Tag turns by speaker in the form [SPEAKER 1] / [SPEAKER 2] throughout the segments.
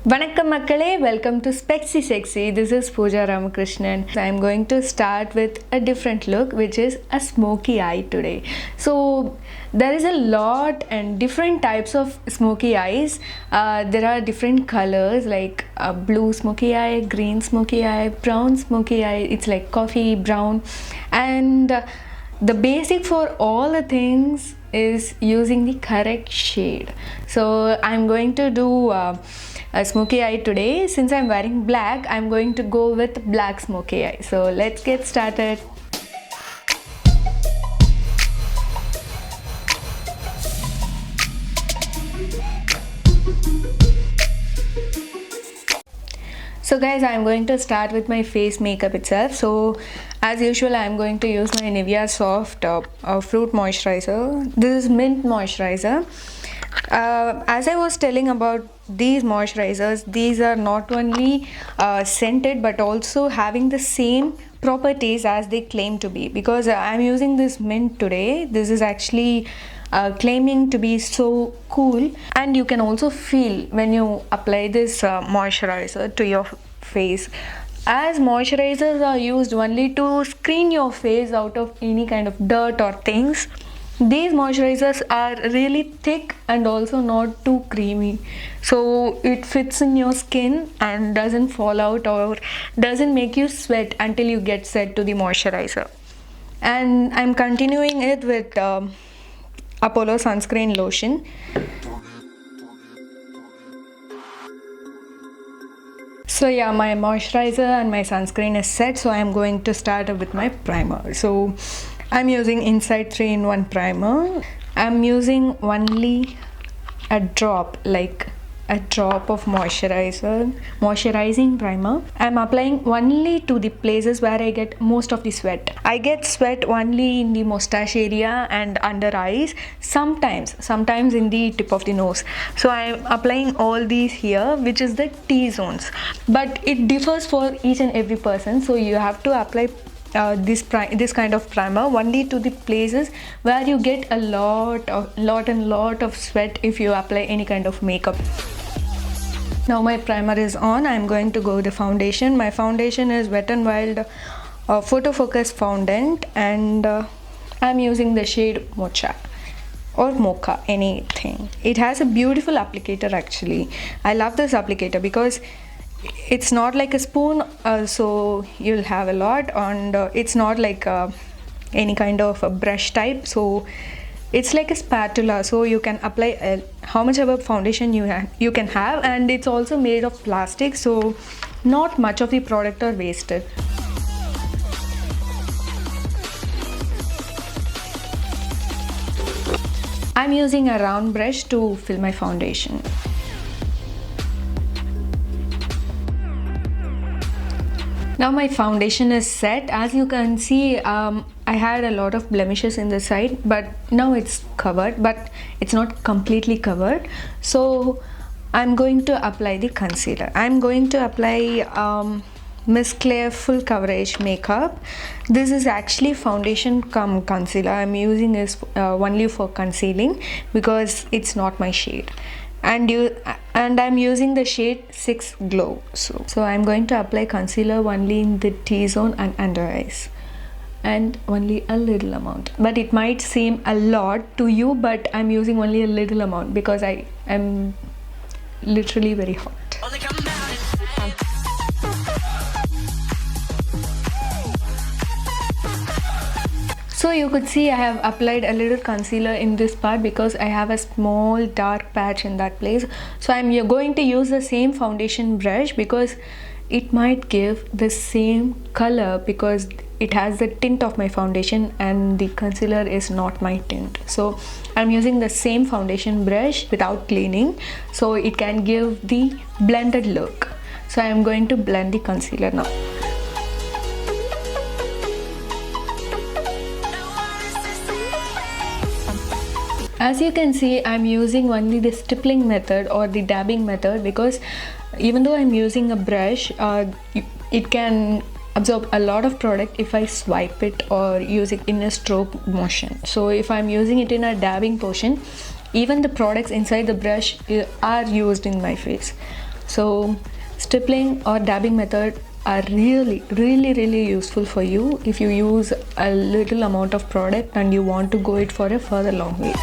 [SPEAKER 1] Vanakkam makkale, welcome to Specsy Sexy. This is Pooja Ramakrishnan. I am going to start with a different look, which is a smoky eye today. So there is a lot and different types of smoky eyes. There are different colors like blue smoky eye, green smoky eye, brown smoky eye. It's like coffee brown, and the basic for all the things is using the correct shade. So I'm going to do a smoky eye today. Since I'm wearing black, I'm going to go with black smoky eye. So let's get started. So guys, I'm going to start with my face makeup itself. So as usual, I'm going to use my Nivea Soft Fruit Moisturizer. This is Mint Moisturizer. As I was telling about these moisturizers, these are not only scented but also having the same properties as they claim to be, because I'm using this mint today. This is actually claiming to be so cool, and you can also feel when you apply this moisturizer to your face, as moisturizers are used only to screen your face out of any kind of dirt or things. These moisturizers are really thick and also not too creamy, so it fits in your skin and doesn't fall out or doesn't make you sweat until you get set to the moisturizer. And I'm continuing it with Apollo sunscreen lotion. So yeah, my moisturizer and my sunscreen is set, so I'm going to start with my primer. So I'm using Inside 3-in-1 primer. I'm using only a drop, like a drop of moisturizing primer. I'm applying only to the places where I get most of the sweat. I get sweat only in the mustache area and under eyes, sometimes in the tip of the nose. So I'm applying all these here, which is the T-zones, but it differs for each and every person. So you have to apply this kind of primer only to the places where you get a lot of sweat if you apply any kind of makeup. Now my primer is on. I'm going to go with the foundation. My foundation is Wet n Wild Photo Focus Fondant, and I'm using the shade Mocha or Mocha, anything. It has a beautiful applicator actually. I love this applicator because it's not like a spoon, so you'll have a lot, and it's not like any kind of a brush type, so it's like a spatula, so you can apply how much ever foundation you can have, and it's also made of plastic, so not much of the product are wasted. I'm using a round brush to fill my foundation. Now my foundation is set. As you can see, I had a lot of blemishes in the side, but now it's covered, but it's not completely covered. So I'm going to apply the concealer. I'm going to apply Miss Claire Full Coverage Makeup. This is actually foundation cum concealer. I'm using this only for concealing because it's not my shade. And I'm using the shade 6 Glow. So I'm going to apply concealer only in the T-zone and under eyes, and only a little amount. But it might seem a lot to you, but I'm using only a little amount because I am literally very hot. So you could see I have applied a little concealer in this part because I have a small dark patch in that place. So I'm going to use the same foundation brush because it might give the same color, because it has the tint of my foundation and the concealer is not my tint. So I'm using the same foundation brush without cleaning, so it can give the blended look. So I'm going to blend the concealer now. As you can see, I'm using only the stippling method or the dabbing method because even though I'm using a brush, it can absorb a lot of product if I swipe it or use it in a stroke motion. So if I'm using it in a dabbing portion, even the products inside the brush are used in my face. So stippling or dabbing method are really useful for you if you use a little amount of product and you want to go it for a further long way.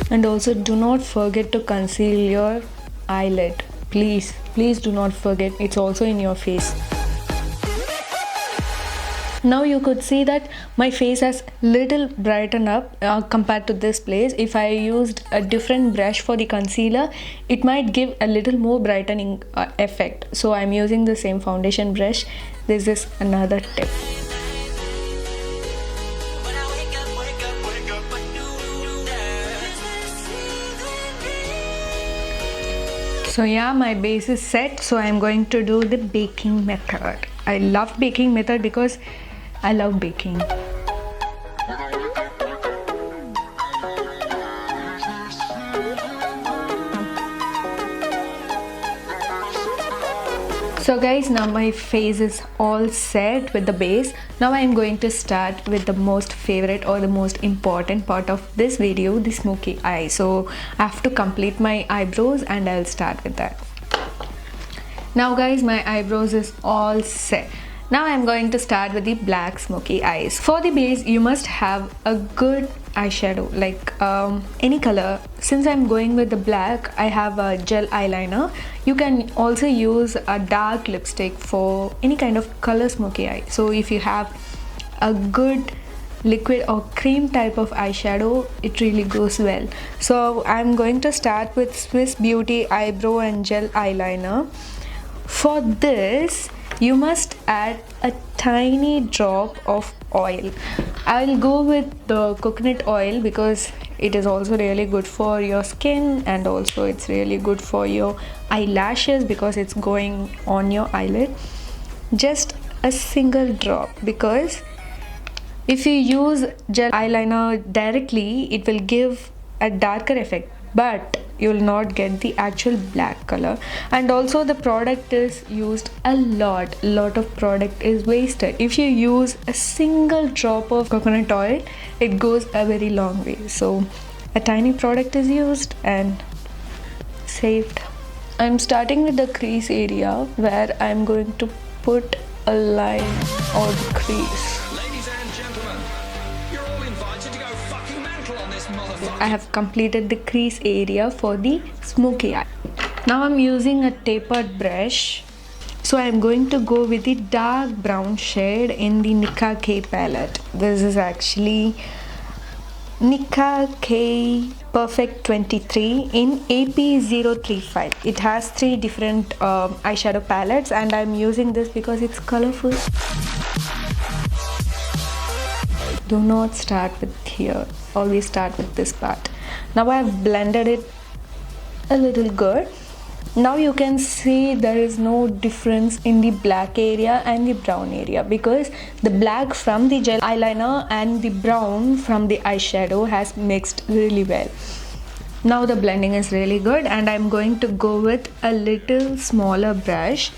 [SPEAKER 1] And also do not forget to conceal your eyelid. Please do not forget, it's also in your face. Now you could see that my face has little brightened up compared to this place. If I used a different brush for the concealer, it might give a little more brightening effect. So I'm using the same foundation brush. This is another tip. So yeah, my base is set, so I'm going to do the baking method. I love baking method because I love baking. So guys, now my face is all set with the base. Now I am going to start with the most favorite or the most important part of this video, the smoky eye. So I have to complete my eyebrows and I'll start with that. Now guys, my eyebrows is all set. Now I'm going to start with the black smoky eyes. For the base, you must have a good eyeshadow, like any color. Since I'm going with the black, I have a gel eyeliner. You can also use a dark lipstick for any kind of color smoky eye. So if you have a good liquid or cream type of eyeshadow, it really goes well. So I'm going to start with Swiss Beauty eyebrow and gel eyeliner. For this, you must add a tiny drop of oil. I'll go with the coconut oil because it is also really good for your skin, and also it's really good for your eyelashes because it's going on your eyelid. Just a single drop, because if you use gel eyeliner directly, it will give a darker effect, but you will not get the actual black color. And also the product is used a lot of product is wasted. If you use a single drop of coconut oil, it goes a very long way. So a tiny product is used and saved. I'm starting with the crease area where I'm going to put a line or crease. I have completed the crease area for the smoky eye. Now I'm using a tapered brush. So I'm going to go with the dark brown shade in the Nika K palette. This is actually Nika K Perfect 23 in AP035. It has 3 different eyeshadow palettes, and I'm using this because it's colorful. Do not start with here, always start with this part. Now I have blended it a little good. Now you can see there is no difference in the black area and the brown area, because the black from the gel eyeliner and the brown from the eyeshadow has mixed really well. Now the blending is really good, and I'm going to go with a little smaller brush.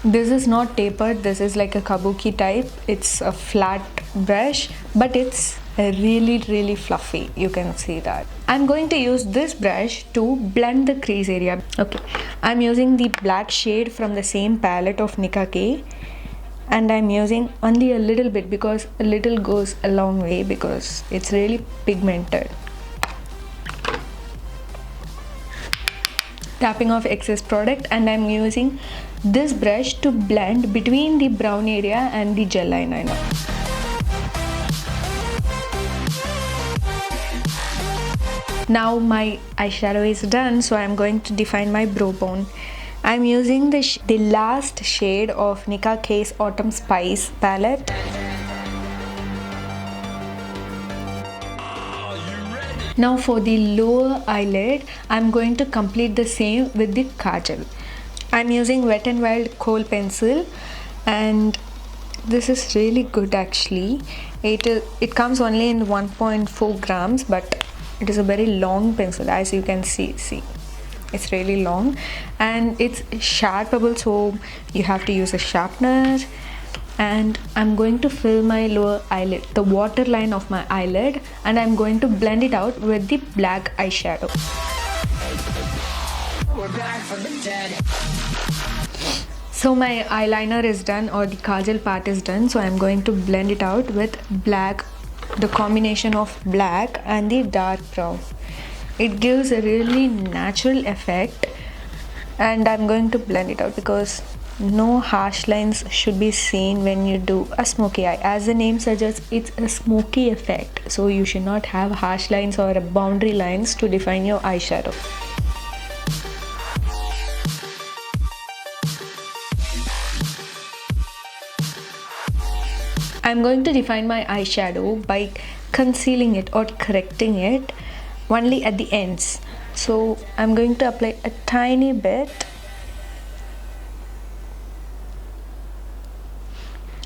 [SPEAKER 1] This is not tapered, this is like a kabuki type. It's a flat brush, but it's really fluffy. You can see that. I'm going to use this brush to blend the crease area. Okay, I'm using the black shade from the same palette of Nika K, and I'm using only a little bit because a little goes a long way because it's really pigmented. Tapping off excess product, and I'm using this brush to blend between the brown area and the gel eyeliner. Now my eyeshadow is done, so I'm going to define my brow bone. I'm using the last shade of Nika K's Autumn Spice palette. Now for the lower eyelid, I'm going to complete the same with the kajal. I'm using Wet n Wild kohl pencil, and this is really good actually. It comes only in 1.4 grams, but it is a very long pencil, as you can see. It's really long and it's sharpenable, so you have to use a sharpener. and I'm going to fill my lower eyelid, the waterline of my eyelid, and I'm going to blend it out with the black eyeshadow. We're back from the dead. So my eyeliner is done, or the kajal part is done, so I'm going to blend it out with black, the combination of black and the dark brown. It gives a really natural effect, and I'm going to blend it out because no harsh lines should be seen when you do a smoky eye. As the name suggests, it's a smoky effect, so you should not have harsh lines or boundary lines to define your eyeshadow. I'm going to define my eyeshadow by concealing it or correcting it only at the ends. So I'm going to apply a tiny bit.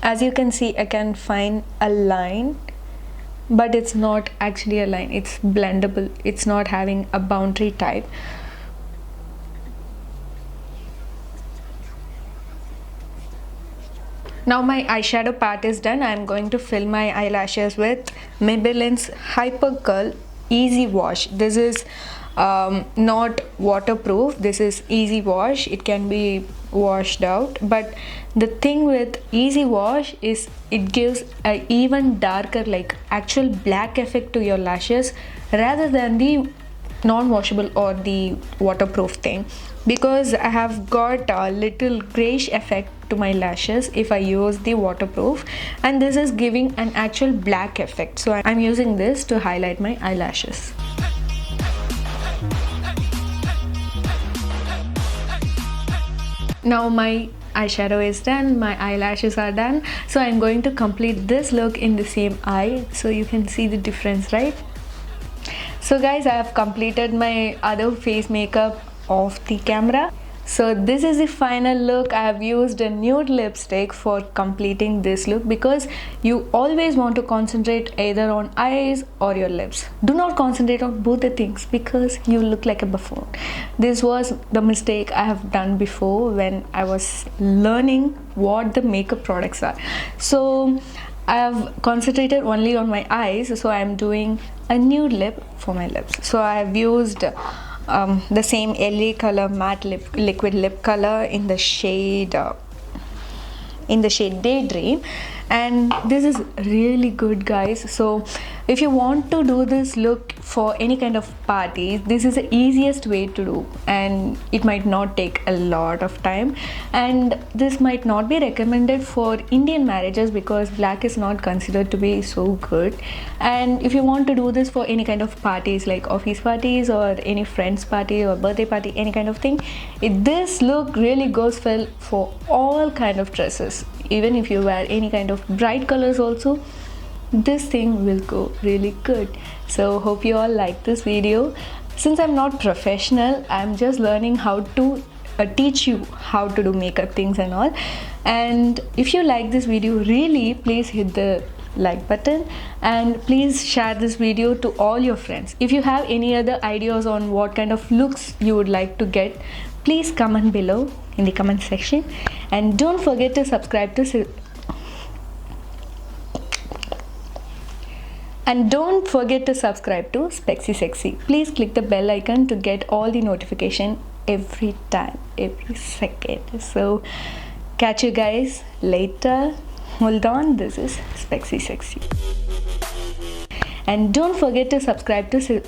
[SPEAKER 1] As you can see, I can find a line, but it's not actually a line, it's blendable, it's not having a boundary type. Now my eyeshadow part is done. I'm going to fill my eyelashes with Maybelline's Hyper Curl Easy Wash. This is not waterproof, this is easy wash, it can be washed out, but the thing with easy wash is it gives a even darker, like actual black effect to your lashes rather than the non-washable or the waterproof thing, because I have got a little grayish effect to my lashes if I use the waterproof, and this is giving an actual black effect, so I'm using this to highlight my eyelashes. Now my eyeshadow is done, my eyelashes are done, so I'm going to complete this look in the same eye, so you can see the difference, right? So guys, I have completed my other face makeup off the camera. So this is the final look. I have used a nude lipstick for completing this look because you always want to concentrate either on eyes or your lips. Do not concentrate on both the things because you look like a buffoon. This was the mistake I have done before when I was learning what the makeup products are. So I have concentrated only on my eyes, so I am doing a nude lip for my lips. So I have used the same LA color matte liquid lip color in the shade Daydream, and this is really good, guys. So if you want to do this look for any kind of party, this is the easiest way to do, and it might not take a lot of time, and this might not be recommended for Indian marriages because black is not considered to be so good. And if you want to do this for any kind of parties like office parties or any friends party or birthday party, any kind of thing, this look really goes well for all kind of dresses. Even if you wear any kind of bright colors also, this thing will go really good. So hope you all like this video. Since I'm not professional, I'm just learning how to teach you how to do makeup things and all. And if you like this video, really please hit the like button and please share this video to all your friends. If you have any other ideas on what kind of looks you would like to get, please comment below in the comment section, and don't forget to subscribe to Specsy Sexy. Please click the bell icon to get all the notification every time, every second. So catch you guys later. Hold on, this is Specsy Sexy. And don't forget to subscribe to